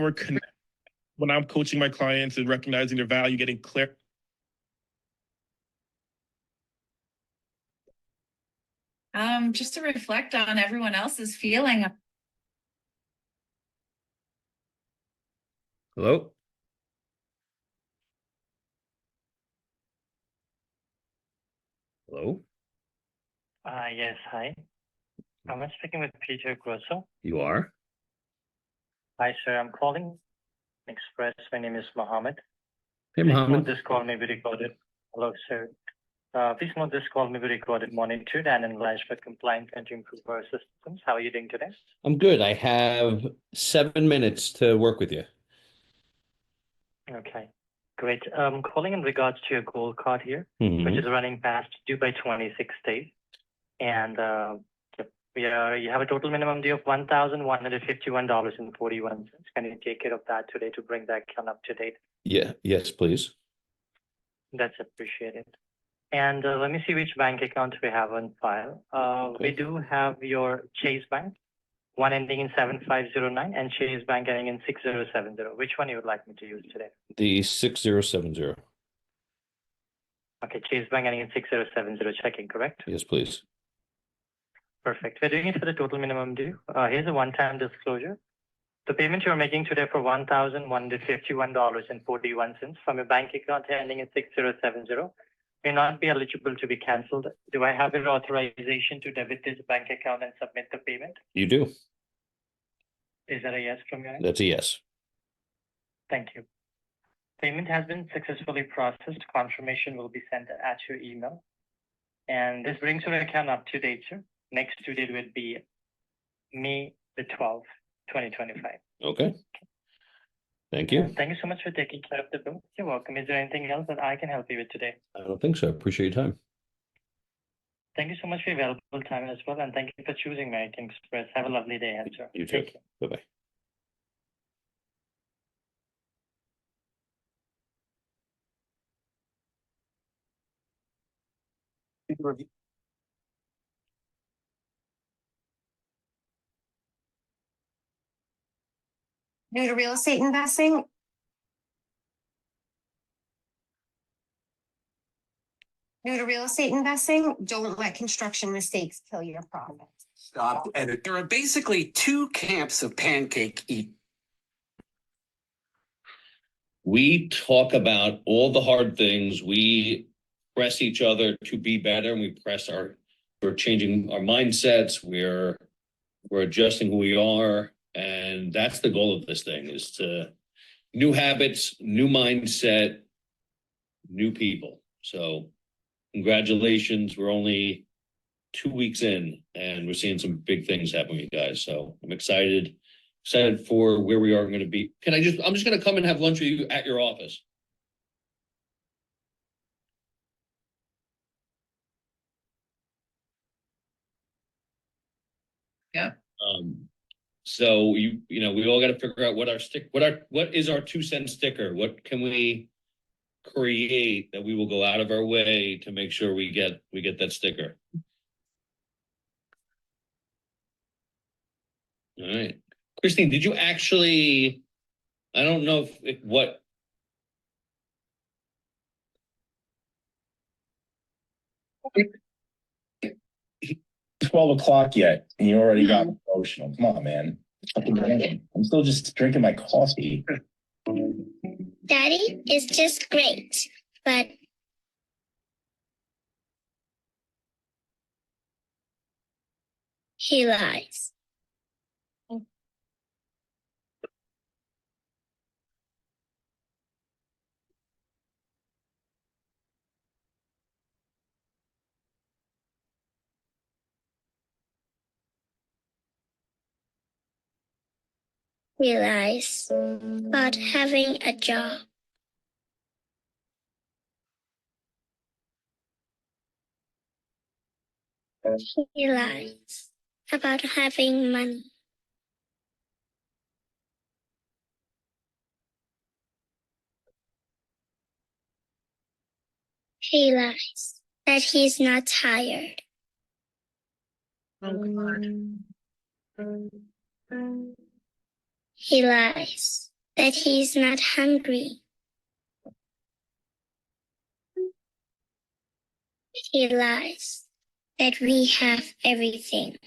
more connect when I'm coaching my clients and recognizing their value, getting clear. Just to reflect on everyone else's feeling. Hello? Hello? Yes, hi. I'm speaking with Peter Grosso. You are? Hi, sir. I'm calling Express. My name is Mohammed. Hey, Please Mohammed. note this call may be recorded. Hello, sir. Please note this call may be recorded, monitored, and analyzed for compliance and to improve our systems. How are you doing today? I'm good. I have 7 minutes to work with you. Okay, great. Calling in regards to your gold card here, which is running past due by 26 days. And you have a total minimum due of $1,151.41. Can you take care of that today to bring that account up to date? Yeah. Yes, please. That's appreciated. And let me see which bank account we have on file. Okay. We do have your Chase Bank, one ending in 7509, and Chase Bank ending in 6070. Which one you would like me to use today? The 6070. Okay, Chase Bank ending in 6070, checking, correct? Yes, please. Perfect. We're doing it for the total minimum due. Here's a one-time disclosure. The payment you're making today for $1,151.41 from your bank account ending in 6070 may not be eligible to be canceled. Do I have your authorization to debit this bank account and submit the payment? You do. Is that a yes from your end? That's a yes. Thank you. Payment has been successfully processed. Confirmation will be sent at your email. And this brings your account up to date, sir. Next due date would be May the 12th, 2025. Okay. Thank you. Thank you so much for taking care of the bill. You're welcome. Is there anything else that I can help you with today? I don't think so. Appreciate your time. Thank you so much for your valuable time as well. And thank you for choosing American Express. Have a lovely day, sir. You too. Take care. Bye-bye. New to real estate investing? New to real estate investing? Don't let construction mistakes kill your profits. Stop. And there are basically two camps of pancake eating. We talk about all the hard things. We press each other to be better, and we're changing our mindsets. We're adjusting who we are. And that's the goal of this thing, is to new habits, new mindset, new people. So congratulations. We're only 2 weeks in and we're seeing some big things happen with you guys. So I'm excited for where we are going to be. I'm just going to come and have lunch with you at your office. Yeah. So we all got to figure out what is our 2-cent sticker? What can we create that we will go out of our way to make sure we get that sticker? All right. Christine, did you actually, I don't know what 12 o'clock yet, and you already got emotional. Come on, man. I'm still just drinking my coffee. Daddy is just great, but he lies. He lies about having a job. He lies about having money. He lies that he's not tired. Oh, God. He lies that he's not hungry. He lies that we have everything.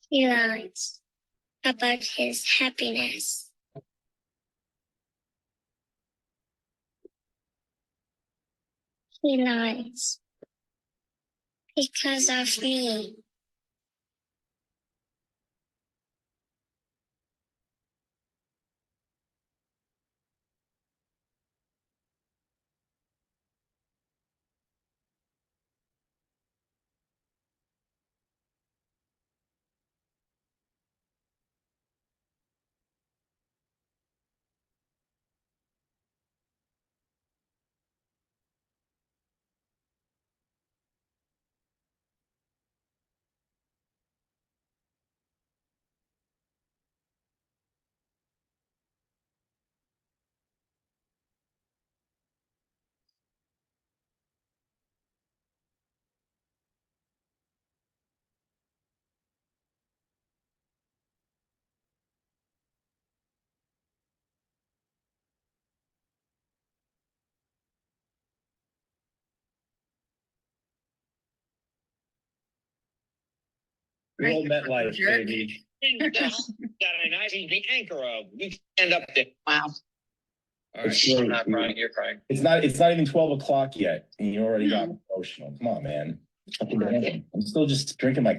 He lies about his happiness. He lies because of me. Real MetLife, Jerk. baby. The anchor of we stand up there. Wow. All right, Sure. I'm not crying, you're crying. It's not even 12 o'clock yet, and you already got emotional. Come on, man. I'm still just drinking my.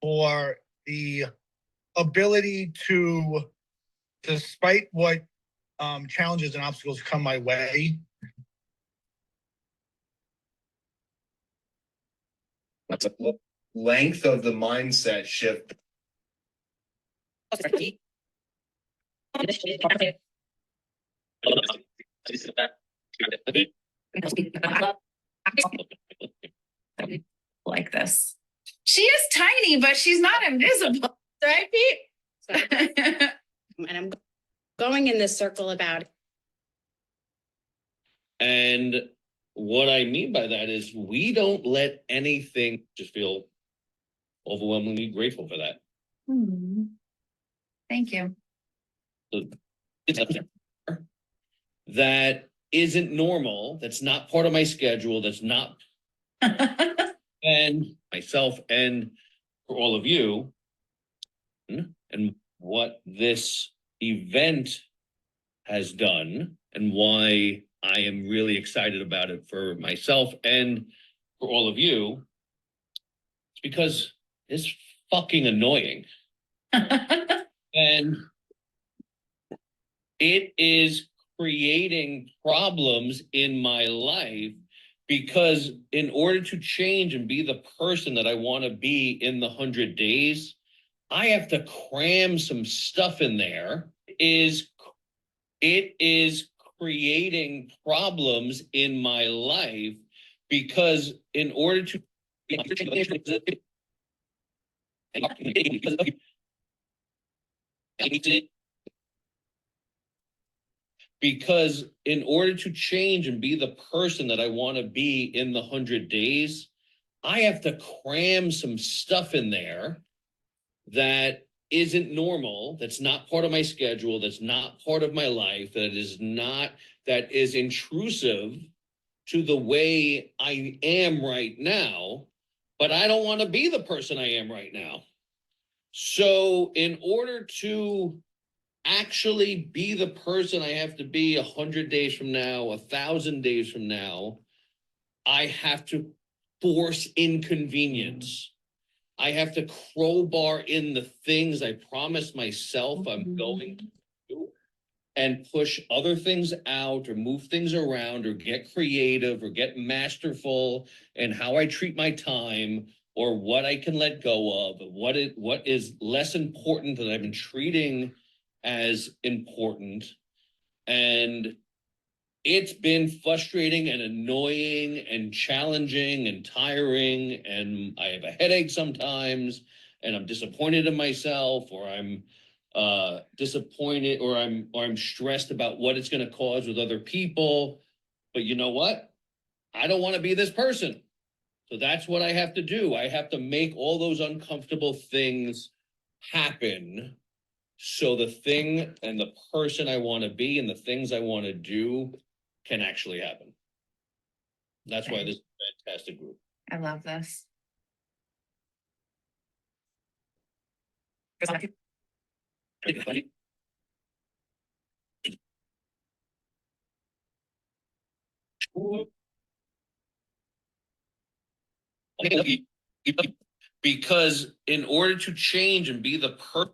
For the ability to, despite what challenges and obstacles come my way, length of the mindset shift. Like this. She is tiny, but she's not invisible, right, Pete? And I'm going in this circle about it. And what I mean by that is we don't let anything just feel overwhelmingly grateful for that. Thank you. That isn't normal. That's not part of my schedule. That's not, and myself and for all of you. And what this event has done and why I am really excited about it for myself and for all of you. It's because it's fucking annoying. And it is creating problems in my life because in order to change and be the person that I want to be in the 100 days, I have to cram some stuff in there. It is creating problems in my life because in order to Because in order to change and be the person that I want to be in the 100 days, I have to cram some stuff in there that isn't normal, that's not part of my schedule, that's not part of my life, that is intrusive to the way I am right now, but I don't want to be the person I am right now. So in order to actually be the person I have to be 100 days from now, 1,000 days from now, I have to force inconvenience. I have to crowbar in the things I promised myself I'm going to do and push other things out or move things around or get creative or get masterful in how I treat my time or what I can let go of, what is less important that I've been treating as important. And it's been frustrating and annoying and challenging and tiring, and I have a headache sometimes, and I'm disappointed in myself, or I'm disappointed, or I'm stressed about what it's going to cause with other people. But you know what? I don't want to be this person. So that's what I have to do. I have to make all those uncomfortable things happen so the thing and the person I want to be and the things I want to do can actually happen. That's why this is a fantastic group. I love this. Because in order to change and be the person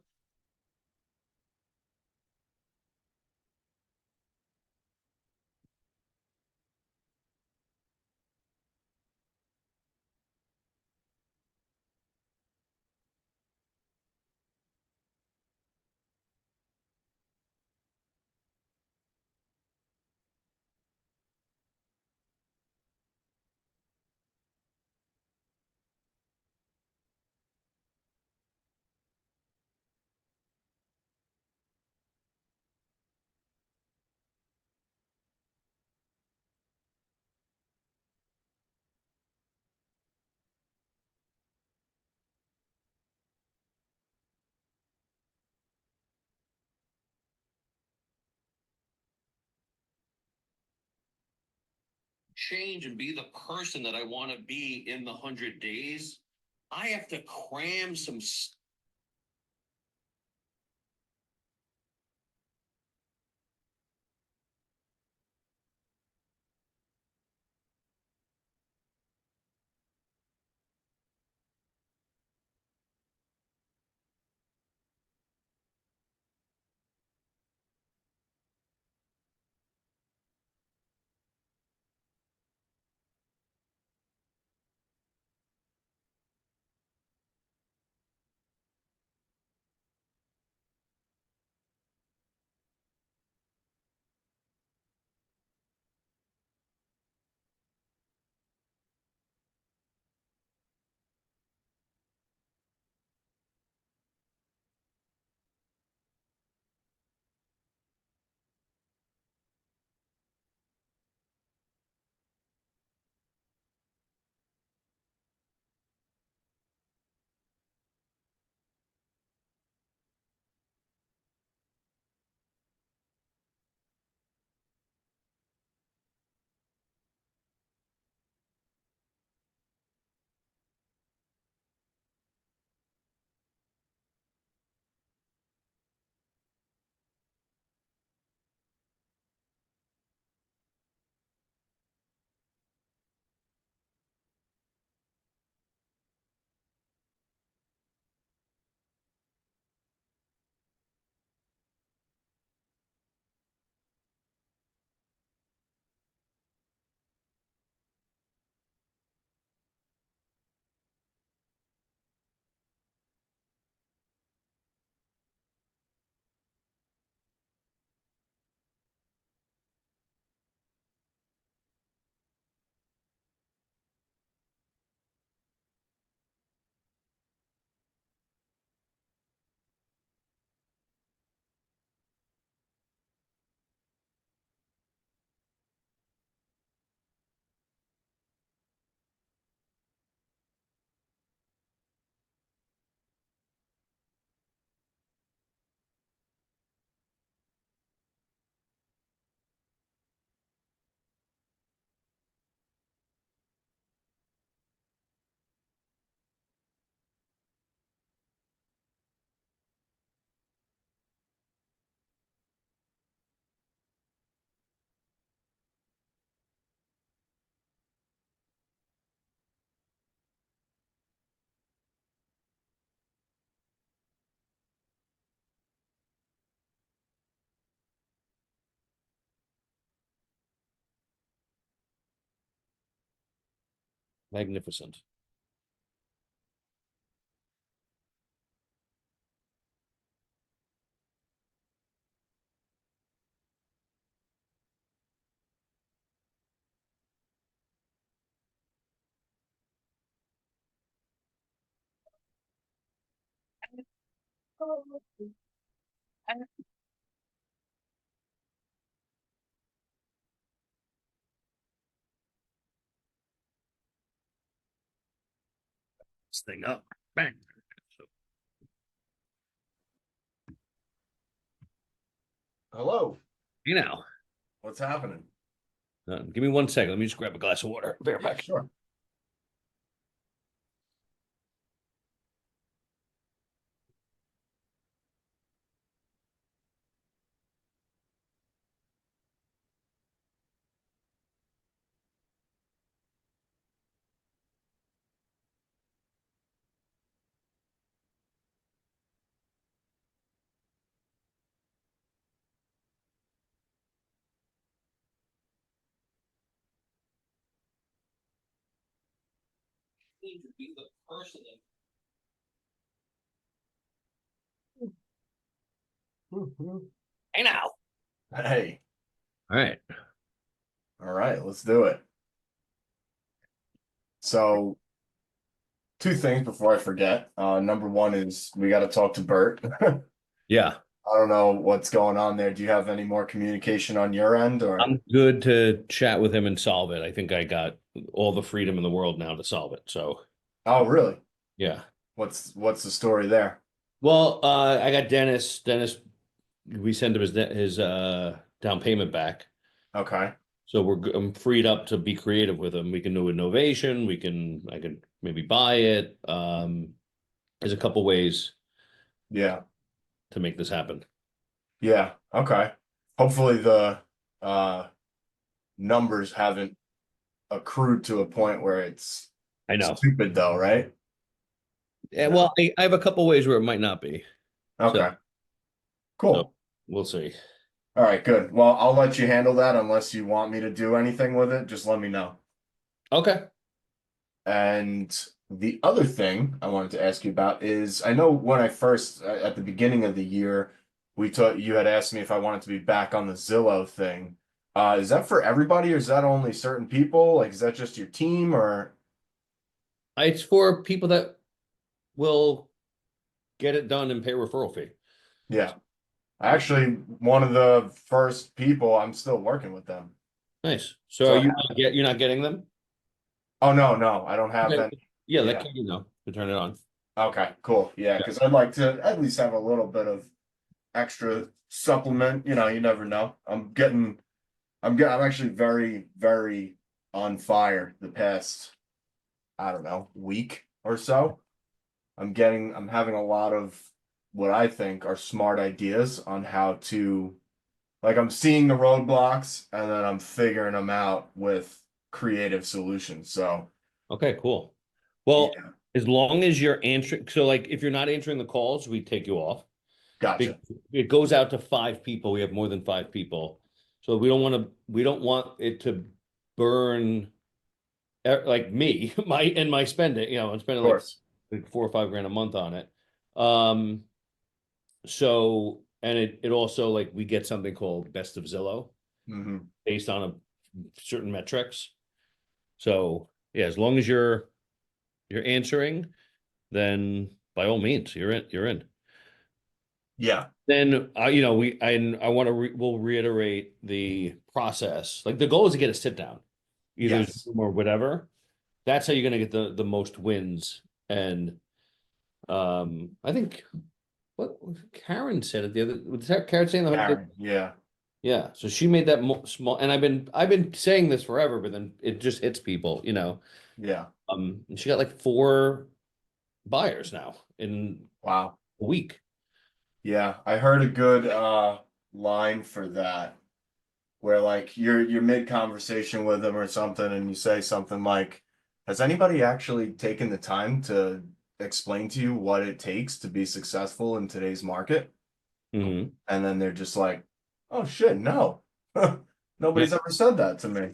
change and be the person that I want to be in the 100 days, I have to cram some Magnificent. This thing up. Bang. Hello, You know. what's happening? Give me 1 second. Let me just grab a glass of water. Bear back. Sure. Hey now. Hey, All right. all right, let's do it. So, two things before I forget. Number one is we got to talk to Bert. Yeah. I don't know what's going on there. Do you have any more communication on your end, or? I'm good to chat with him and solve it. I think I got all the freedom in the world now to solve it. So Oh, really? yeah. What's the story there? Well, I got Dennis. We sent him his down payment back. Okay. So I'm freed up to be creative with him. We can do innovation. I can maybe buy it. There's a couple ways Yeah. to make this happen. Yeah. Okay. Hopefully the uh numbers haven't accrued to a point where it's I know. stupid though, right? Yeah, well, I have a couple ways where it might not be. Okay. So Cool. we'll see. All right, good. Well, I'll let you handle that unless you want me to do anything with it. Just let me know. Okay. And the other thing I wanted to ask you about is I know when I first, at the beginning of the year, you had asked me if I wanted to be back on the Zillow thing. Is that for everybody or is that only certain people? Like, is that just your team or? It's for people that will get it done and pay a referral fee. Yeah. Actually, one of the first people, I'm still working with them. Nice. So So are you're not getting them? Oh, no, I don't have Okay. any. Yeah, Yeah. let Katie know to turn it on. Okay, cool. Yeah, because I'd like to at least have a little bit of extra supplement. You know, you never know. I'm actually very, very on fire the past, I don't know, week or so. I'm having a lot of what I think are smart ideas on how to, like, I'm seeing the roadblocks and then I'm figuring them out with creative solutions. So, Okay, cool. Well, yeah, as long as you're answering, so like if you're not answering the calls, we take you off. gotcha. It goes out to 5 people. We have more than 5 people. So we don't want it to burn like me, my spending, I'm Of spending like course. 4 or 5 grand a month on it. Um, so and it also like we get something called Best of Zillow Hmm. based on a certain metrics. So yeah, as long as you're answering, then by all means, you're in. Yeah. Then I want to we'll reiterate the process. Like the goal is to get a sit down, either Yes. Zoom or whatever. That's how you're gonna get the most wins. And I think what Karen said at the other was that Karen saying the Aaron, yeah. yeah. So she made that small, and I've been saying this forever, but then it just hits people, Yeah. And she got like 4 buyers now in Wow. a week. Yeah. I heard a good line for that where like you're mid conversation with them or something and you say something like, has anybody actually taken the time to explain to you what it takes to be successful in today's market? Mm-hmm. And then they're just like, oh shit, no. Nobody's ever said that to me.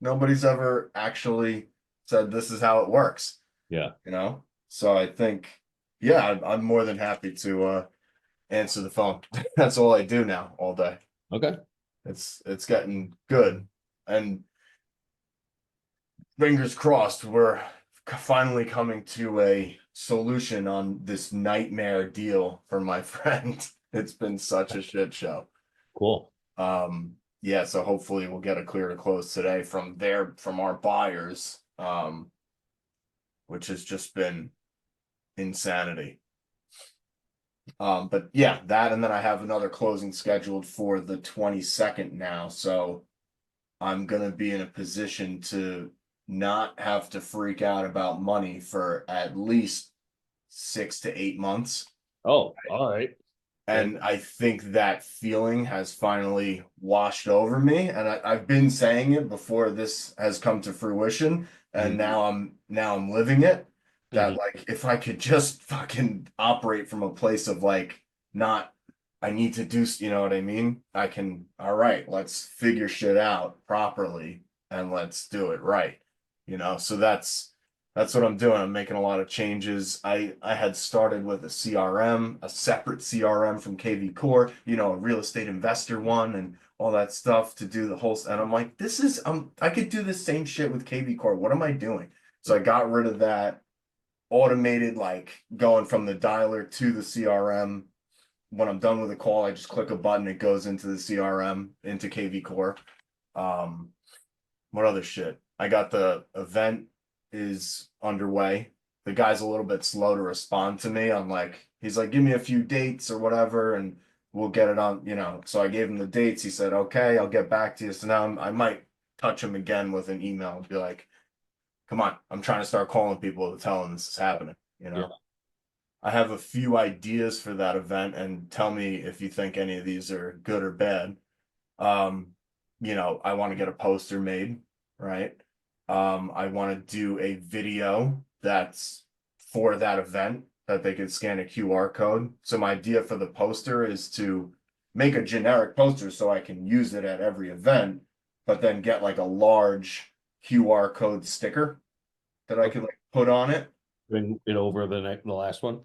Nobody's ever actually said this is how it works, Yeah. you know? So I think, yeah, I'm more than happy to answer the phone. That's all I do now all day. Okay. It's getting good. And fingers crossed, we're finally coming to a solution on this nightmare deal for my friend. It's been such a shit show. Cool. Yeah, so hopefully we'll get a clear to close today from our buyers, which has just been insanity. But yeah, that, and then I have another closing scheduled for the 22nd now, so I'm gonna be in a position to not have to freak out about money for at least 6 to 8 months. Oh, all right. And I think that feeling has finally washed over me. And I've been saying it before this has come to fruition. And now I'm living it. That like if I could just fucking operate from a place of like not I need to do, you know what I mean? I can, all right, let's figure shit out properly and let's do it right. You know, so that's what I'm doing. I'm making a lot of changes. I had started with a CRM, a separate CRM from KV Core, you know, a real estate investor one and all that stuff to do the whole, and I'm like, this is I could do the same shit with KV Core. What am I doing? So I got rid of that, automated, like going from the dialer to the CRM. When I'm done with a call, I just click a button, it goes into the CRM, into KV Core. What other shit? I got the event is underway. The guy's a little bit slow to respond to me. I'm like, he's like, give me a few dates or whatever, and we'll get it on, you know. So I gave him the dates. He said, okay, I'll get back to you. So now I might touch him again with an email and be like, come on, I'm trying to start calling people to tell them this is happening, you know. Yeah. I have a few ideas for that event, and tell me if you think any of these are good or bad. You know, I want to get a poster made, right? I want to do a video that's for that event that they could scan a QR code. So my idea for the poster is to make a generic poster so I can use it at every event, but then get like a large QR code sticker that I could like put on it. Bring it over the last one.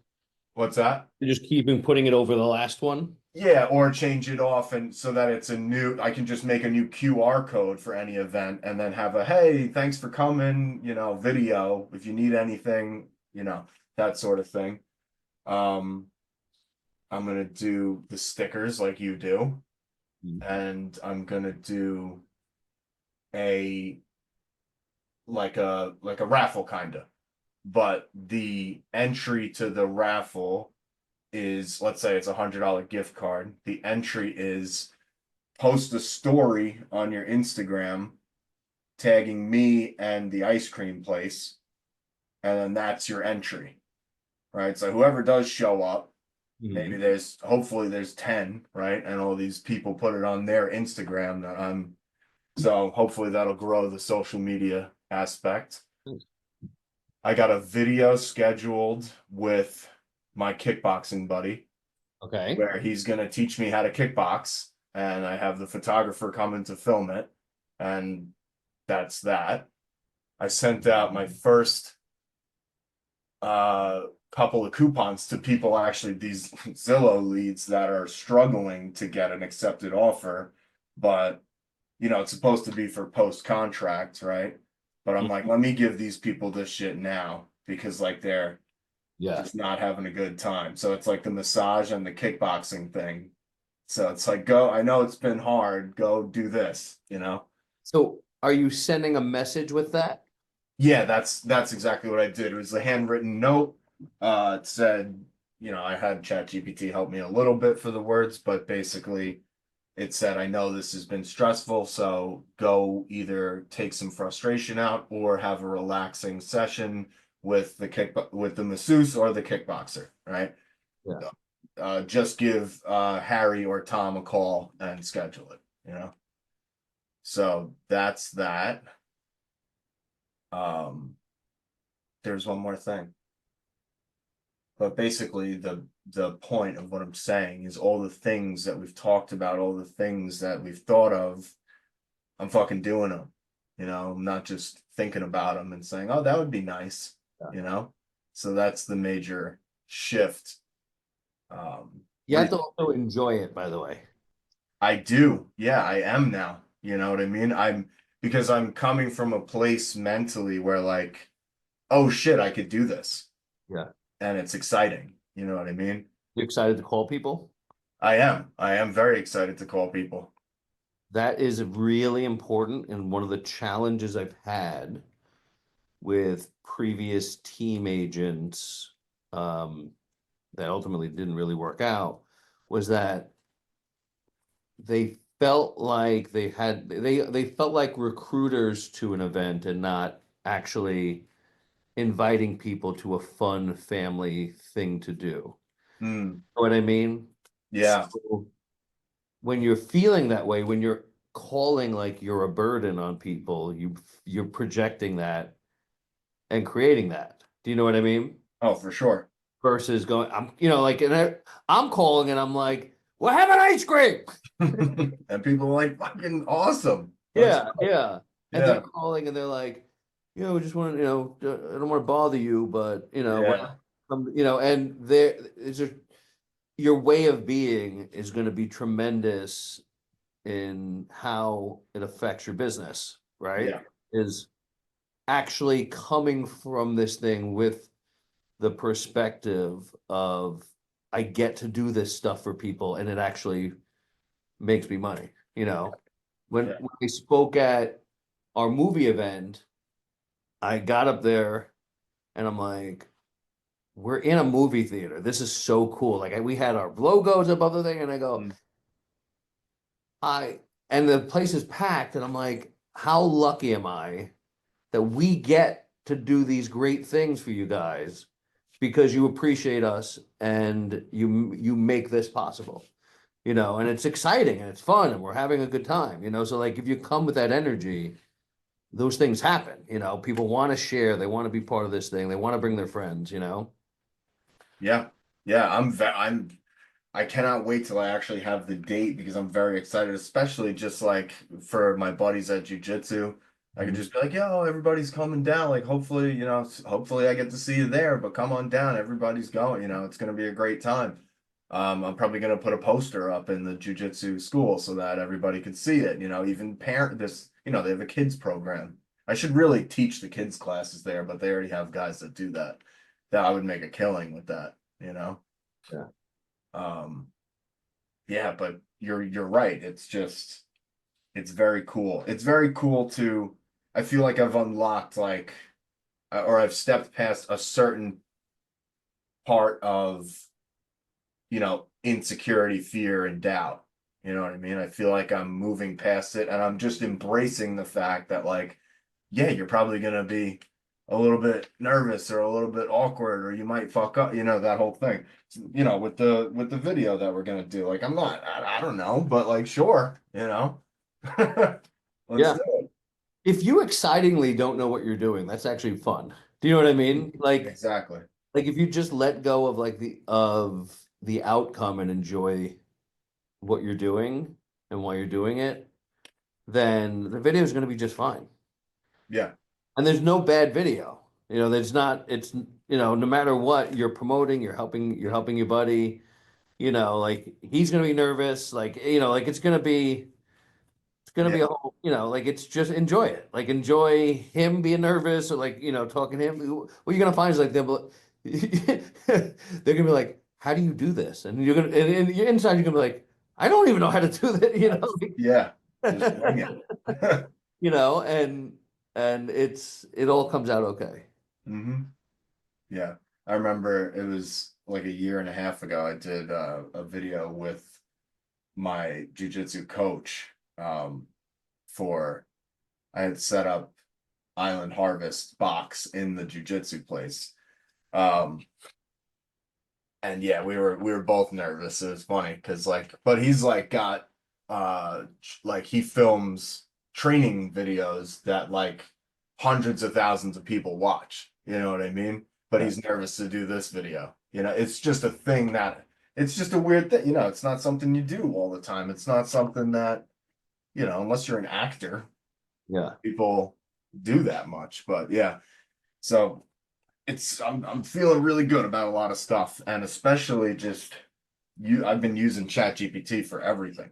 What's that? You're just keeping putting it over the last one. Yeah, or change it off and so that it's a new, I can just make a new QR code for any event and then have a, hey, thanks for coming, you know, video, if you need anything, you know, that sort of thing. I'm gonna do the stickers like you do. And I'm gonna do a like a raffle kind of. But the entry to the raffle is, let's say it's $100 gift card. The entry is post a story on your Instagram tagging me and the ice cream place, and then that's your entry, right? So whoever does show up, maybe hopefully there's 10, right? And all these people put it on their Instagram that so hopefully that'll grow the social media aspect. I got a video scheduled with my kickboxing buddy. Okay. Where he's gonna teach me how to kickbox, and I have the photographer coming to film it, and that's that. I sent out my first couple of coupons to people, actually these Zillow leads that are struggling to get an accepted offer, but you know, it's supposed to be for post contract, right? But I'm like, let me give these people this shit now because like they're just not having a good time. So it's like the massage and the kickboxing thing. So it's like, go, I know it's been hard, go do this, you know? So are you sending a message with that? Yeah, that's exactly what I did. It was a handwritten note. It said, you know, I had ChatGPT help me a little bit for the words, but basically it said, I know this has been stressful, so go either take some frustration out or have a relaxing session with the masseuse or the kickboxer, right? Yeah. Just give Harry or Tom a call and schedule it, you know? So that's that. There's one more thing. But basically the point of what I'm saying is all the things that we've talked about, all the things that we've thought of, I'm fucking doing them. You know, I'm not just thinking about them and saying, oh, that would be nice, you know? So that's the major shift. You have to also enjoy it, by the way. I do. Yeah, I am now. You know what I mean? Because I'm coming from a place mentally where like, oh shit, I could do this. Yeah. And it's exciting. You know what I mean? You excited to call people? I am. I am very excited to call people. That is really important. And one of the challenges I've had with previous team agents that ultimately didn't really work out was that they felt like they felt like recruiters to an event and not actually inviting people to a fun family thing to do. Hmm. Know what I mean? Yeah. So when you're feeling that way, when you're calling like you're a burden on people, you're projecting that and creating that. Do you know what I mean? Oh, for sure. Versus going, like, I'm calling and I'm like, well, have an ice cream. And people are like, fucking awesome. Yeah, yeah. And they're Yeah. calling and they're like, we just want to, I don't want to bother you, but Yeah. and there is your way of being is going to be tremendous in how it affects your business, right? Yeah. Is actually coming from this thing with the perspective of I get to do this stuff for people and it actually makes me money. When Yeah. I spoke at our movie event, I got up there and I'm like, we're in a movie theater. This is so cool. Like we had our logos above the thing, and I go, Mm. and the place is packed, and I'm like, how lucky am I that we get to do these great things for you guys because you appreciate us and you make this possible. And it's exciting and it's fun and we're having a good time, so like if you come with that energy, those things happen. People want to share, they want to be part of this thing, they want to bring their friends. Yeah. Yeah. I cannot wait till I actually have the date because I'm very excited, especially just like for my buddies at jujitsu. I could Mhm. just be like, yo, everybody's coming down. Like, hopefully, hopefully I get to see you there, but come on down. Everybody's going, it's going to be a great time. I'm probably going to put a poster up in the jujitsu school so that everybody can see it. Even they have a kids program. I should really teach the kids classes there, but they already have guys that do that. That I would make a killing with that. Yeah. Um, yeah, but you're right. It's very cool. It's very cool to I feel like I've unlocked like or I've stepped past a certain part of, insecurity, fear, and doubt. You know what I mean? I feel like I'm moving past it and I'm just embracing the fact that like, yeah, you're probably gonna be a little bit nervous or a little bit awkward or you might fuck up, that whole thing. With the video that we're gonna do. Like I don't know, but like sure. Let's Yeah. do it. If you excitingly don't know what you're doing, that's actually fun. Do you know what I mean? Exactly. Like if you just let go of the outcome and enjoy what you're doing and why you're doing it, then the video is going to be just fine. Yeah. And there's no bad video. There's not, it's, no matter what you're promoting, you're helping your buddy, like he's going to be nervous, like, like it's gonna be Yeah. a whole, like it's just enjoy it. Like enjoy him being nervous or like, talking to him. What you're gonna find is like they're gonna be like, how do you do this? And you're gonna and you're inside, you're gonna be like, I don't even know how to do that, Yeah. Just wing it. and it all comes out okay. Yeah. I remember it was like a year and a half ago. I did a video with my jujitsu coach for I had set up Island Harvest box in the jujitsu place. Um, and yeah, we were both nervous. It was funny because but he's like got like he films training videos that like hundreds of thousands of people watch. You know what I mean? But he's nervous to do this video. It's just a thing that it's just a weird thing. It's not something you do all the time. It's not something that, unless you're an actor, Yeah. people do that much, but yeah. So I'm feeling really good about a lot of stuff, and especially just I've been using ChatGPT for everything.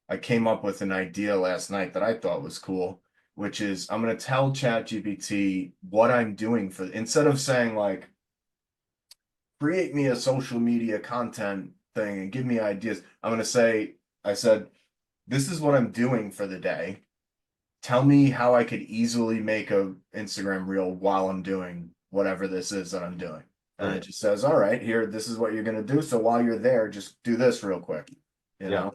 I came up with an idea last night that I thought was cool, which is I'm gonna tell ChatGPT what I'm doing for instead of saying like create me a social media content thing and give me ideas. I'm gonna say I said this is what I'm doing for the day. Tell me how I could easily make a Instagram reel while I'm doing whatever this is that I'm doing. And it Right. just says, all right, here, this is what you're gonna do. So while you're there, just do this real quick. You Yeah. know?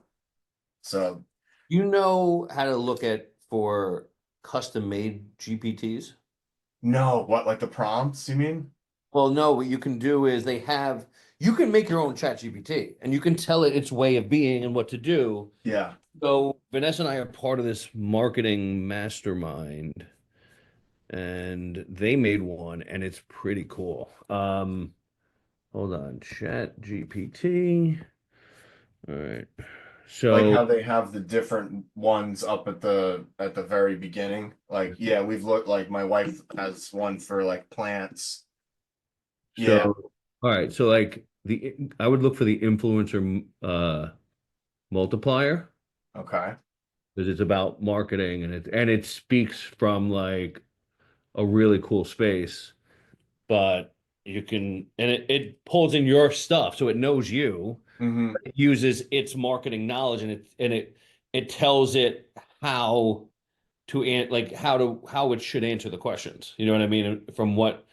So You know how to look at for custom made GPTs? no, what like the prompts, you mean? Well, no, what you can do is you can make your own chat GPT and you can tell it its way of being and what to do. Yeah. So Vanessa and I are part of this marketing mastermind and they made one and it's pretty cool. Hold on, chat GPT. All right. Like So how they have the different ones up at the very beginning. Like, yeah, we've looked like my wife has one for like plants. Yeah. so all right, so like I would look for the influencer multiplier Okay. because it's about marketing and it speaks from like a really cool space, but you can and it pulls in your stuff so it knows you. Mm-hmm. It uses its marketing knowledge and it tells it how like how it should answer the questions. You know what I mean? From what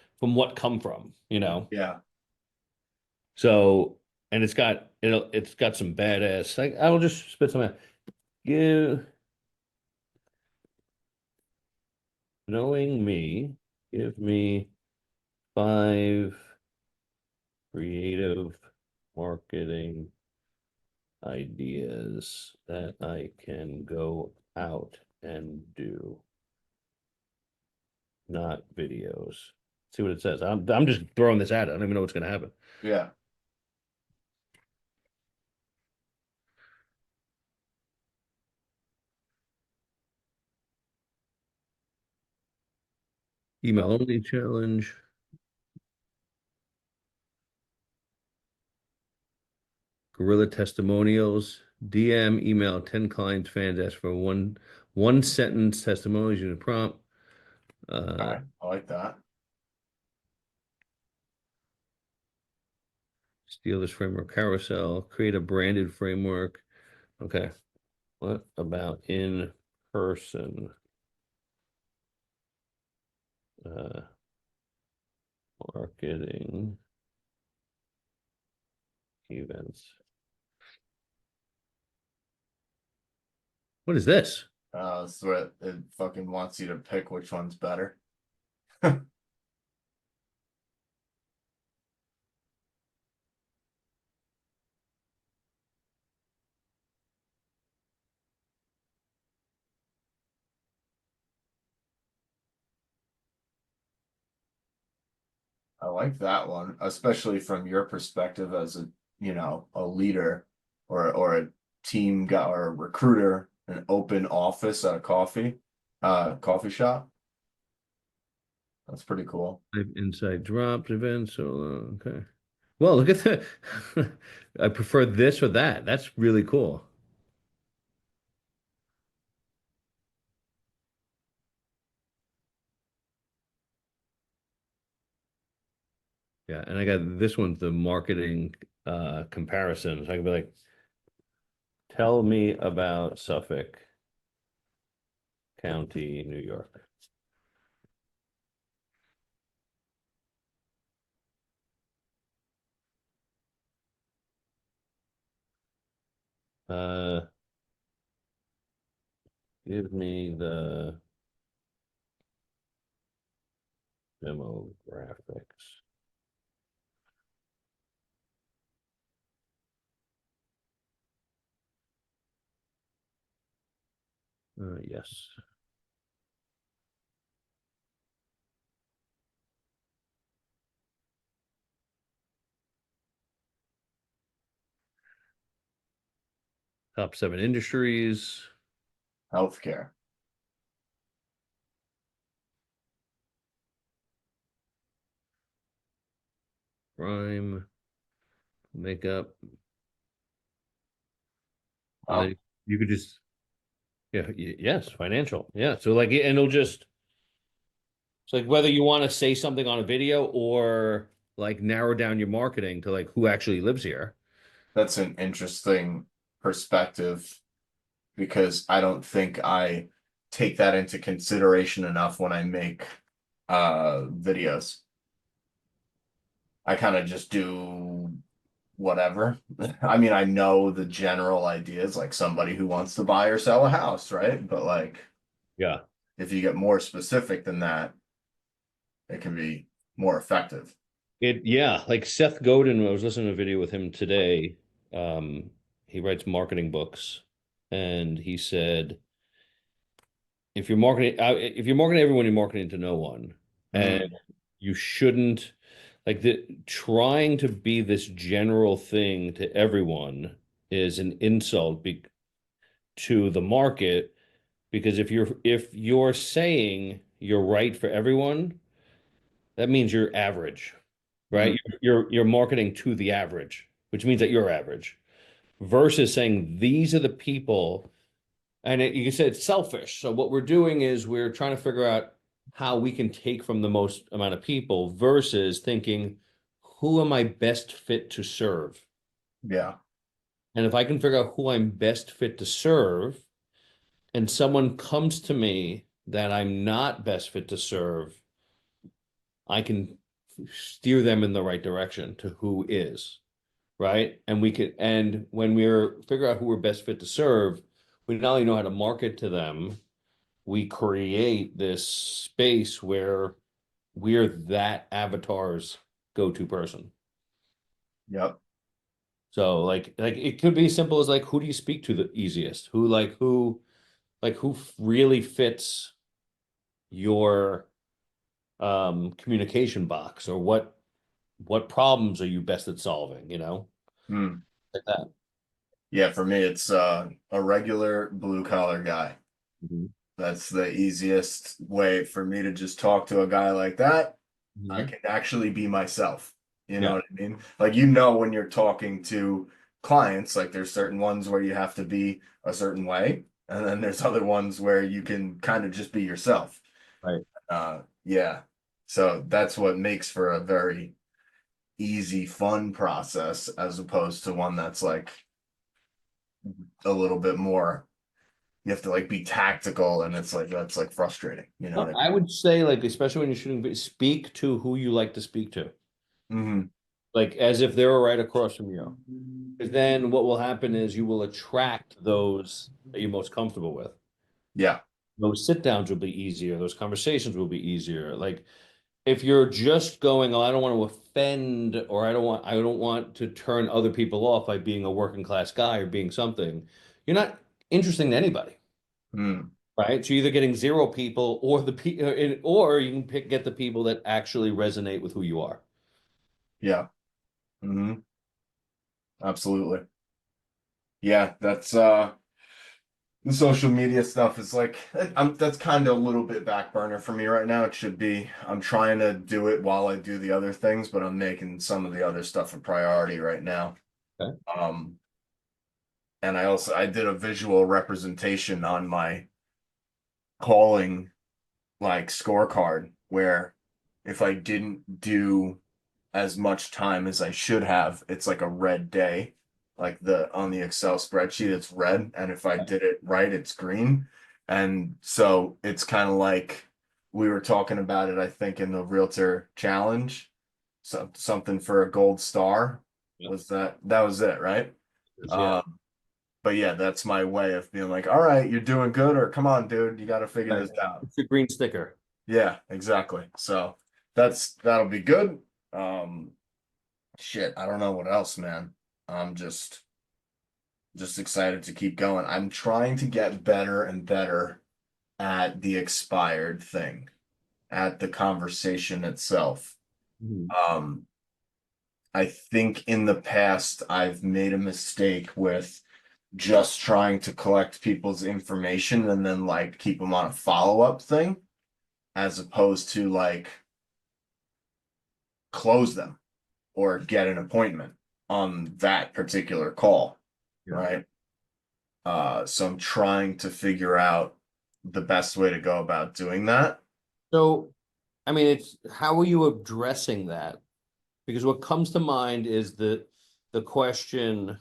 come from, you know. Yeah. So and it's got some badass like I'll just spit some out. Give knowing me, give me 5 creative marketing ideas that I can go out and do, not videos. See what it says. I'm just throwing this at it. I don't even know what's going to happen. Yeah. Email only challenge. Guerrilla testimonials. DM email 10 clients fans ask for one sentence testimonials using prompt. Okay. I like that. Steal this framework carousel. Create a branded framework. Okay. What about in person uh, marketing events? What is this? So it fucking wants you to pick which one's better. I like that one, especially from your perspective as a, a leader or a team guy or a recruiter, an open office at a coffee shop. That's pretty cool. Inside drops events. So okay. Well, look at that. I prefer this or that. That's really cool. Yeah, and I got this one's the marketing comparison. So I can be like, tell me about Suffolk County, New York. Uh, give me the demographics. Yes. Top 7 industries. Healthcare. Prime makeup. Wow. You could just, yeah, yes, financial. Yeah. So like, and it'll just, it's like whether you want to say something on a video or like narrow down your marketing to like who actually lives here. That's an interesting perspective because I don't think I take that into consideration enough when I make videos. I kind of just do whatever. I mean, I know the general ideas, like somebody who wants to buy or sell a house, right? But like, Yeah. if you get more specific than that, it can be more effective. Yeah, like Seth Godin, I was listening to a video with him today. He writes marketing books, and he said, if you're marketing everyone, you're marketing to no one. And Mm, you shouldn't like the trying to be this general thing to everyone is an insult to the market because if you're saying you're right for everyone, that means you're average, mm, right? You're marketing to the average, which means that you're average, versus saying these are the people, and you can say it's selfish. So what we're doing is we're trying to figure out how we can take from the most amount of people versus thinking, who am I best fit to serve? yeah. And if I can figure out who I'm best fit to serve, and someone comes to me that I'm not best fit to serve, I can steer them in the right direction to who is, right? And and when we're figure out who we're best fit to serve, we not only know how to market to them, we create this space where we're that avatar's go-to person. Yep. So like it could be as simple as like who do you speak to the easiest? Who really fits your communication box, or what problems are you best at solving, Mm. like that. Yeah, for me, it's a regular blue collar guy. Mhm. That's the easiest way for me to just talk to a guy like that. I Mhm. can actually be myself. You know Yeah, what I mean? Like, when you're talking to clients, like there's certain ones where you have to be a certain way, and then there's other ones where you can kind of just be yourself. right. Yeah. So that's what makes for a very easy, fun process as opposed to one that's like a little bit more, you have to like be tactical and it's like that's like frustrating, you know No, what I would say like, especially when you're shooting, speak to who you like to speak to, I mean? like as if they were right across from you. Because then what will happen is you will attract those that you're most comfortable with. Yeah. Those sit downs will be easier. Those conversations will be easier. Like if you're just going, oh, I don't want to offend, or I don't want to turn other people off by being a working class guy or being something, you're not interesting to anybody, Mm, right? So you're either getting zero people or or you can get the people that actually resonate with who you are. yeah. Hmm. Absolutely. Yeah, that's the social media stuff is like that's kind of a little bit back burner for me right now. It should be. I'm trying to do it while I do the other things, but I'm making some of the other stuff a priority right now. Okay. Um, and I did a visual representation on my calling like scorecard where if I didn't do as much time as I should have, it's like a red day. Like the on the Excel spreadsheet, it's red, and if I did it right, it's green. And so it's kind of like we were talking about it, I think, in the Realtor Challenge. So something for a gold star Yeah. was that was it, right? Yeah. But yeah, that's my way of being like, all right, you're doing good, or come on, dude, you got to figure Right. this out. It's a green sticker. Yeah, exactly. So that'll be good. Um, Shit, I don't know what else, man. I'm just excited to keep going. I'm trying to get better and better at the expired thing, at the conversation itself. Mhm. Um, I think in the past I've made a mistake with just trying to collect people's information and then like keep them on a follow-up thing as opposed to like close them. or get an appointment on that particular call, right? So I'm trying to figure out the best way to go about doing that. So, I mean, it's, how are you addressing that? Because what comes to mind is the question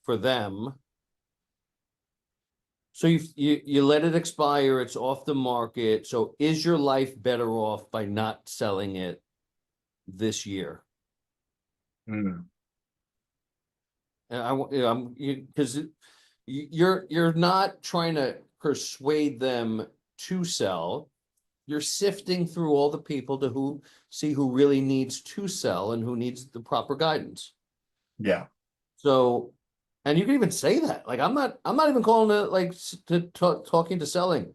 for them. So you let it expire, it's off the market. So is your life better off by not selling it this year? Hmm. And I'm, because you're not trying to persuade them to sell. You're sifting through all the people to who see who really needs to sell and who needs the proper guidance. Yeah. So, and you can even say that, like, I'm not even calling it like talking to selling.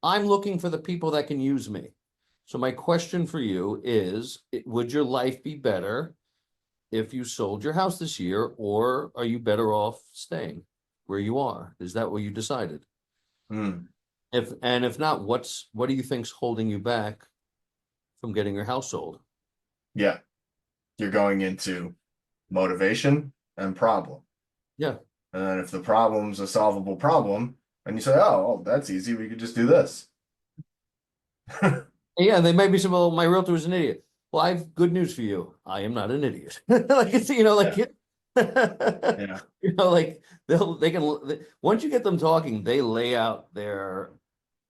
I'm looking for the people that can use me. So my question for you is, would your life be better if you sold your house this year, or are you better off staying where you are? Is that what you decided? Hmm. If not, what do you think's holding you back from getting your house sold? Yeah. You're going into motivation and problem. Yeah. And then if the problem's a solvable problem, and you say, oh, that's easy, we could just do this. Yeah, they may be saying, well, my realtor is an idiot. Well, I have good news for you. I am not an idiot. Like, it's, like, Yeah. like they can, once you get them talking, they lay out their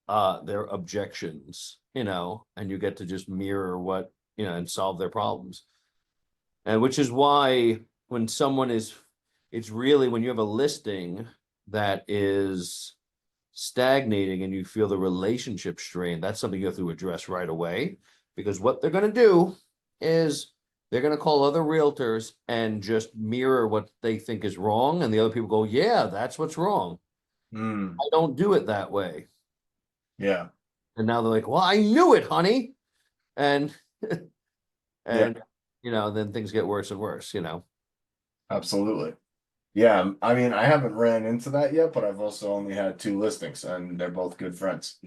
objections, and you get to just mirror what, and solve their problems. And which is why when someone is, it's really when you have a listing that is stagnating and you feel the relationship strain, that's something you have to address right away. Because what they're going to do is they're going to call other realtors and just mirror what they think is wrong. And the other people go, yeah, that's what's wrong. Hmm. I don't do it that way. Yeah. And now they're like, well, I knew it, honey. And, and, then things get worse and worse, Absolutely. Yeah, I mean, I haven't ran into that yet, but I've also only had 2 listings, and they're both good friends.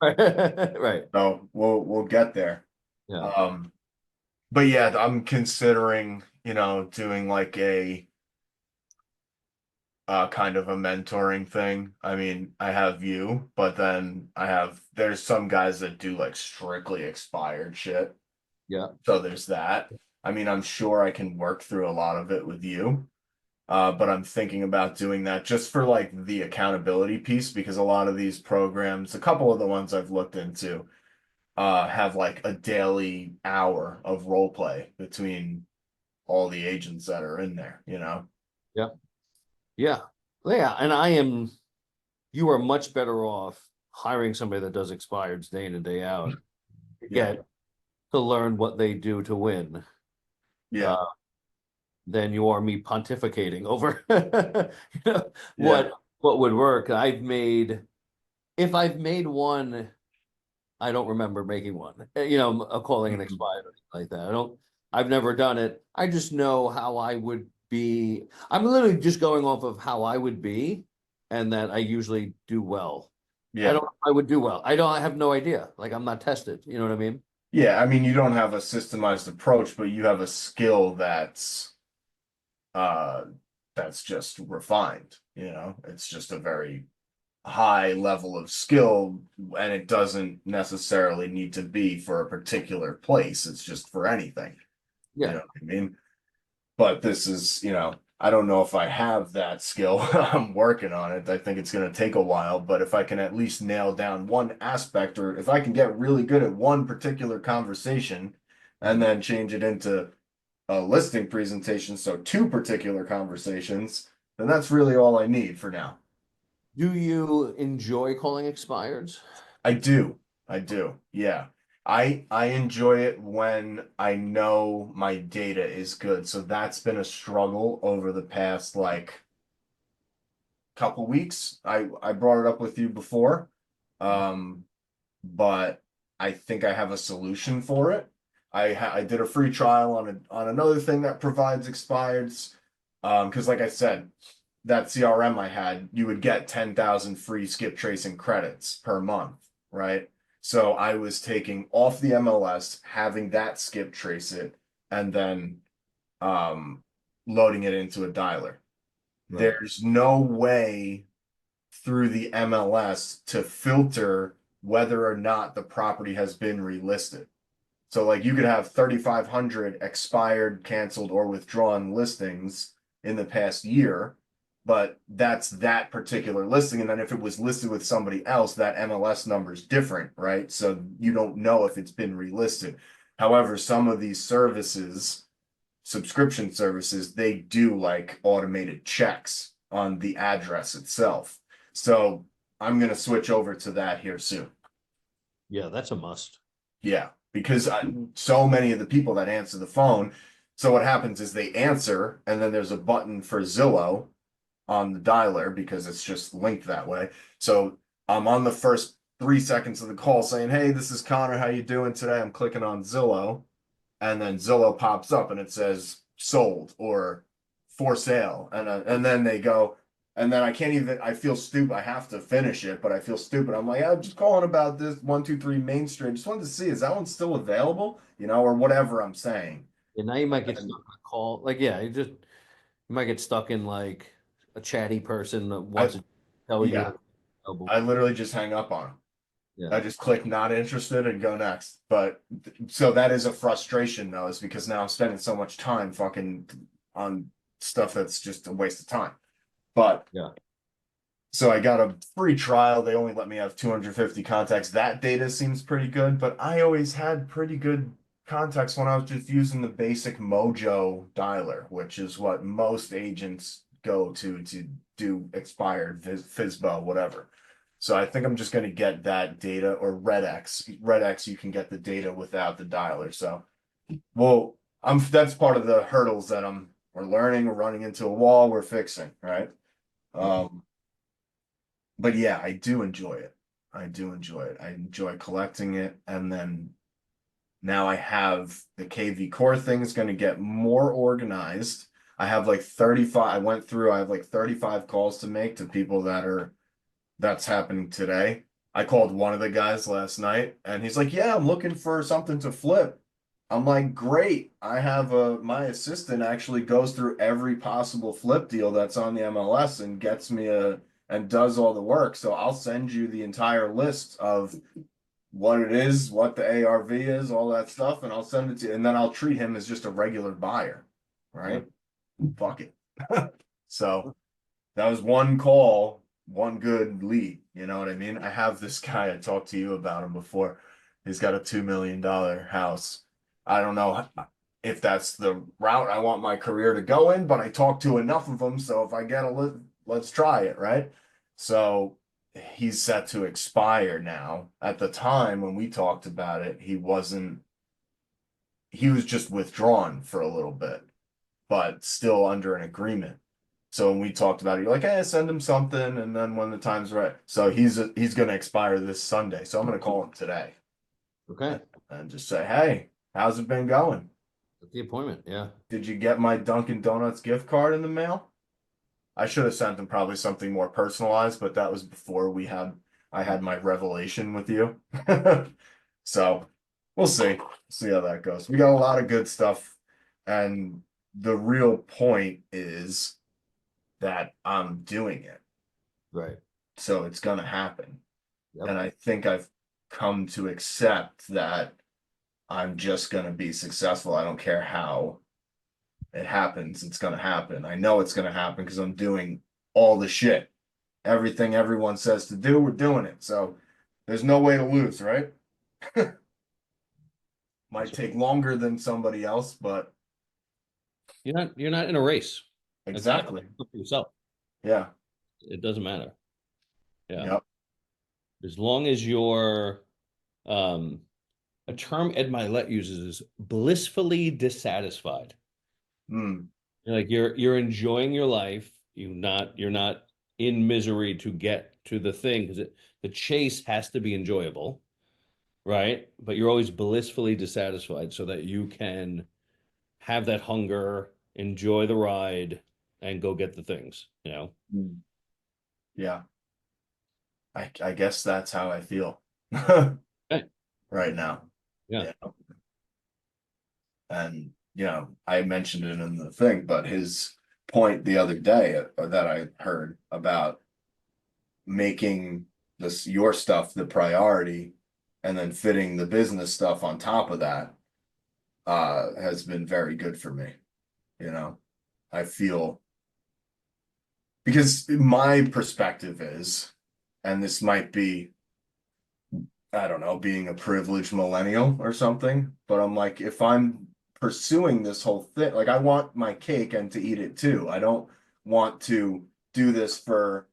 Right. So we'll get there. Yeah. But yeah, I'm considering, doing like a kind of a mentoring thing. I mean, I have you, but then there's some guys that do like strictly expired shit. Yeah. So there's that. I mean, I'm sure I can work through a lot of it with you. But I'm thinking about doing that just for like the accountability piece, because a lot of these programs, a couple of the ones I've looked into, have like a daily hour of role play between all the agents that are in there, Yeah. Yeah. Yeah. And you are much better off hiring somebody that does expireds day in and day out to Yeah. to learn what they do to win. Yeah. Than you are me pontificating over Yeah. what would work. If I've made one, I don't remember making one, calling an expired or anything like that. I've never done it. I just know how I would be. I'm literally just going off of how I would be, and that I usually do well. I Yeah. don't know if I would do well. I have no idea. Like, I'm not tested. You know what I mean? Yeah. I mean, you don't have a systemized approach, but you have a skill uh that's just refined, it's just a very high level of skill, and it doesn't necessarily need to be for a particular place. It's just for anything. You Yeah. know what I mean? But this is, I don't know if I have that skill. I'm working on it. I think it's going to take a while, but if I can at least nail down one aspect, or if I can get really good at one particular conversation and then change it into a listing presentation, so 2 particular conversations, then that's really all I need for now. Do you enjoy calling expireds? I do. I do. Yeah. I enjoy it when I know my data is good. So that's been a struggle over the past like couple weeks. I brought it up with you before. But I think I have a solution for it. I did a free trial on another thing that provides expireds. Because like I said, that CRM I had, you would get 10,000 free skip tracing credits per month, right? So I was taking off the MLS, having that skip trace it, and then loading it into a dialer. Right. There's no way through the MLS to filter whether or not the property has been relisted. So like you could have 3,500 expired, canceled, or withdrawn listings in the past year, but that's that particular listing. And then if it was listed with somebody else, that MLS number is different, right? So you don't know if it's been relisted. However, some of these services, subscription services, they do like automated checks on the address itself. So I'm going to switch over to that here soon. Yeah, that's a must. Yeah, because so many of the people that answer the phone, so what happens is they answer, and then there's a button for Zillow on the dialer because it's just linked that way. So I'm on the first 3 seconds of the call saying, "Hey, this is Connor. How you doing today?" I'm clicking on Zillow, and then Zillow pops up and it says sold or for sale, and then they go. And then I can't even, I feel stupid. I have to finish it, but I feel stupid. I'm like, I'm just calling about this 123 Main Street. Just wanted to see, is that one still available? You know, or whatever I'm saying. And now you might get stuck on a call. Like, yeah, you might get stuck in like a chatty person that wants to tell Yeah, you. I literally just hang up on them. Yeah. I just click not interested and go next. But so that is a frustration though, is because now I'm spending so much time fucking on stuff that's just a waste of time. But Yeah. so I got a free trial. They only let me have 250 contacts. That data seems pretty good, but I always had pretty good contacts when I was just using the basic Mojo dialer, which is what most agents go to do expired, FISBO, whatever. So I think I'm just going to get that data, or RedX. RedX, you can get the data without the dialer. So, well, that's part of the hurdles that we're learning. We're running into a wall. We're fixing, right? But yeah, I do enjoy it. I do enjoy it. I enjoy collecting it. And then now I have the KV core thing is going to get more organized. I have like 35. I went through, I have like 35 calls to make to people that's happening today. I called one of the guys last night and he's like, "Yeah, I'm looking for something to flip." I'm like, "Great. I have my assistant actually goes through every possible flip deal that's on the MLS and gets me and does all the work. So I'll send you the entire list of what it is, what the ARV is, all that stuff, and I'll send it to you. And then I'll treat him as just a regular buyer, right? Fuck it." So that was one call, one good lead. You know what I mean? I have this guy, I talked to you about him before. He's got a $2 million house. I don't know if that's the route I want my career to go in, but I talked to enough of them. So if I get let's try it, right? So he's set to expire now. At the time when we talked about it, he was just withdrawn for a little bit, but still under an agreement. So when we talked about it, you're like, "Hey, send him something," and then when the time's right. So he's gonna expire this Sunday. So I'm gonna call him today. Okay. And just say, "Hey, how's it been going? At the appointment, yeah. Did you get my Dunkin' Donuts gift card in the mail?" I should have sent him probably something more personalized, but that was before I had my revelation with you. So we'll see how that goes. We got a lot of good stuff, and the real point is that I'm doing it. Right. So it's gonna happen. Yep. And I think I've come to accept that I'm just gonna be successful. I don't care how it happens, it's gonna happen. I know it's gonna happen because I'm doing all the shit. Everything everyone says to do, we're doing it. So there's no way to lose, right? Might take longer than somebody else, but You're not in a race. exactly. For yourself. Yeah. It doesn't matter. Yeah. Yep. As long as you're a term Ed Milet uses is blissfully dissatisfied. Mm. You're enjoying your life. You're not in misery to get to the thing because the chase has to be enjoyable, right? But you're always blissfully dissatisfied so that you can have that hunger, enjoy the ride, and go get the things, you know? Mm. Yeah. I guess that's how I feel Okay. right now. Yeah. And you know, I mentioned it in the thing, but his point the other day that I heard about making this your stuff the priority and then fitting the business stuff on top of that has been very good for me. You know, I feel because my perspective is, and this might be, I don't know, being a privileged millennial or something, but I'm like, if I'm pursuing this whole thing, like I want my cake and to eat it too. I don't want to do this for,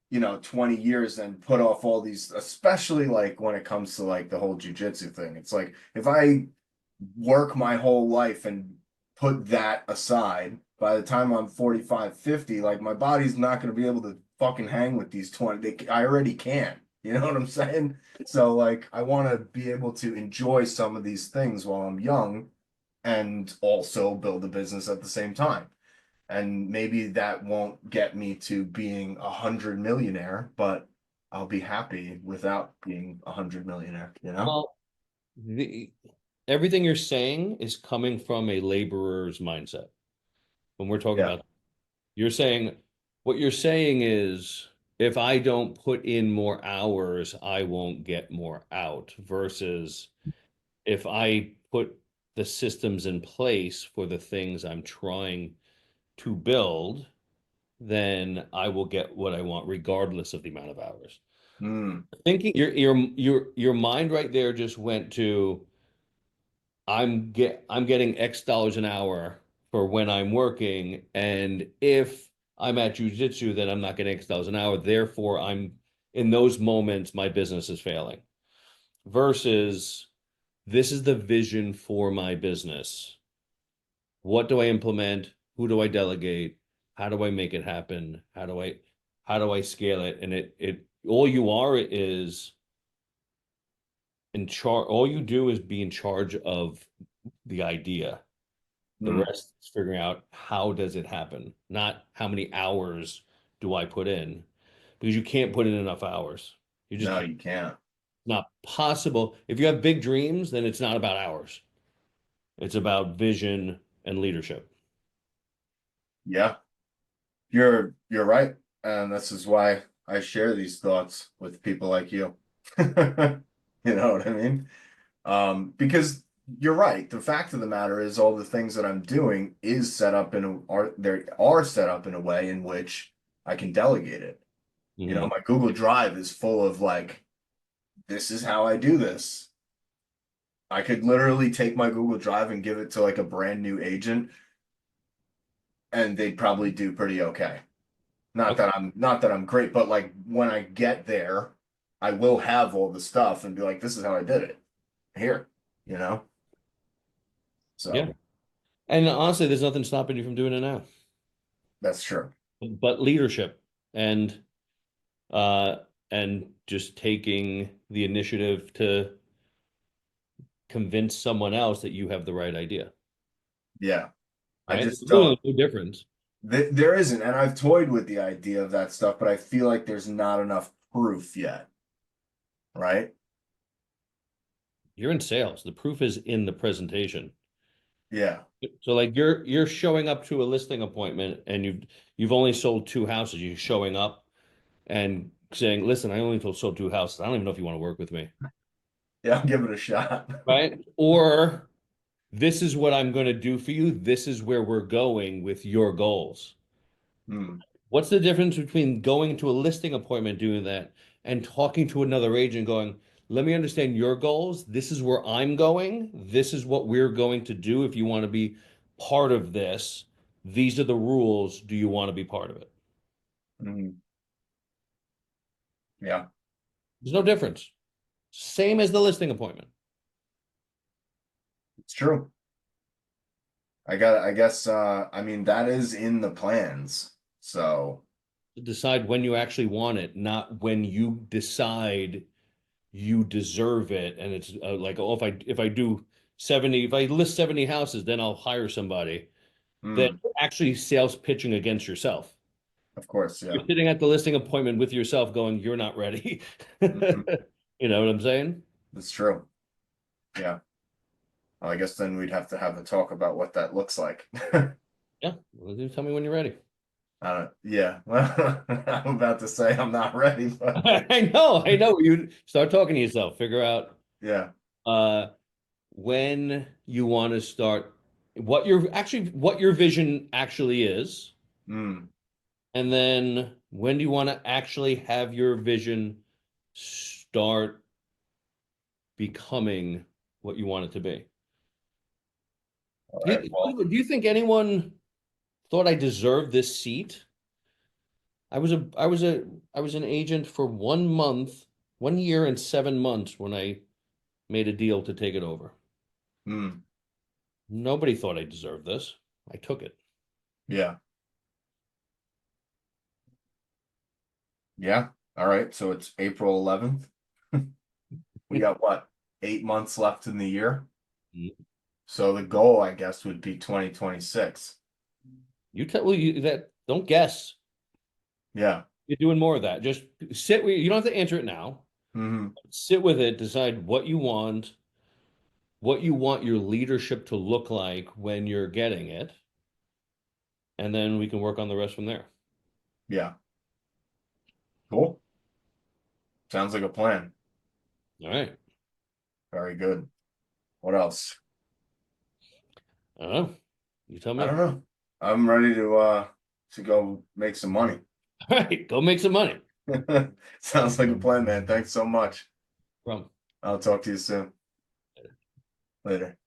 you know, 20 years and put off all these, especially like when it comes to like the whole jujitsu thing. It's like if I work my whole life and put that aside, by the time I'm 45, 50, like my body's not going to be able to fucking hang with these 20. I already can. You know what I'm saying? So like I want to be able to enjoy some of these things while I'm young and also build a business at the same time. And maybe that won't get me to being 100 millionaire, but I'll be happy without being 100 millionaire, you know? Well, the everything you're saying is coming from a laborer's mindset. When we're talking Yeah. about, you're saying, what you're saying is, if I don't put in more hours, I won't get more out, versus if I put the systems in place for the things I'm trying to build, then I will get what I want regardless of the amount of hours. Mm, Thinking your mind right there just went to, I'm getting X dollars an hour for when I'm working, and if I'm at jujitsu, then I'm not getting X dollars an hour. Therefore, I'm in those moments my business is failing. Versus, this is the vision for my business. What do I implement? Who do I delegate? How do I make it happen? How do I scale it? And it all you are is in charge. All you do is be in charge of the idea. The mm. rest is figuring out how does it happen, not how many hours do I put in, because you can't put in enough hours. You just No, can't. you can't. Not possible. If you have big dreams, then it's not about hours. It's about vision and leadership. Yeah, you're right. And this is why I share these thoughts with people like you. You know what I mean? Because you're right. The fact of the matter is all the things that I'm doing is set up they are set up in a way in which I can delegate it. You know, Mhm. my Google Drive is full of like, this is how I do this. I could literally take my Google Drive and give it to like a brand new agent and they'd probably do pretty okay. Okay. Not that I'm great, but like when I get there, I will have all the stuff and be like, this is how I did it here, you know? Yeah. So And honestly, there's nothing stopping you from doing it now. that's true. But leadership and uh and just taking the initiative to convince someone else that you have the right idea. Yeah. I Right? just There's really don't. no difference. There isn't, and I've toyed with the idea of that stuff, but I feel like there's not enough proof yet, right? You're in sales. The proof is in the presentation. Yeah. So like you're showing up to a listing appointment and you've only sold two houses. You're showing up and saying, "Listen, I only sold two houses. I don't even know if you want to work with me." Yeah, I'll give it a shot. Right? Or, this is what I'm going to do for you. This is where we're going with your goals. Hmm. What's the difference between going to a listing appointment doing that and talking to another agent going, let me understand your goals. This is where I'm going. This is what we're going to do. If you want to be part of this, these are the rules. Do you want to be part of it? Hmm. Yeah, There's no difference. Same as the listing appointment. it's true. I guess, I mean, that is in the plans. So, Decide when you actually want it, not when you decide you deserve it. And it's like, oh, if I do 70, if I list 70 houses, then I'll hire somebody. Then hmm, actually sales pitching against yourself. of course, yeah. You're sitting at the listing appointment with yourself going, you're not ready. Mhm. You know what I'm saying? That's true. Yeah. I guess then we'd have to have a talk about what that looks like. Yeah, well, you tell me when you're ready. Yeah, well, I'm about to say I'm not ready, but I know. You start talking to yourself, figure out yeah. when you want to start, what your vision actually is, Mm, and then when do you want to actually have your vision start becoming what you want it to be. all right, well, Do you think anyone thought I deserved this seat? I was an agent for 1 month, 1 year and 7 months when I made a deal to take it over. mm, Nobody thought I deserved this. I took it. yeah. Yeah, all right, so it's April 11th. We got what, 8 months left in the year? Mm. So the goal, I guess, would be 2026. You tell well, you that don't guess. Yeah. You're doing more of that. Just sit with you don't have to answer it now. Hmm. Sit with it, decide what you want your leadership to look like when you're getting it, and then we can work on the rest from there. Yeah. Cool. Sounds like a plan. All right. Very good. What else? I don't know. You tell me. I don't know. I'm ready to go make some money. All right, go make some money. Sounds like a plan, man. Thanks so much. From I'll talk to you soon. Later.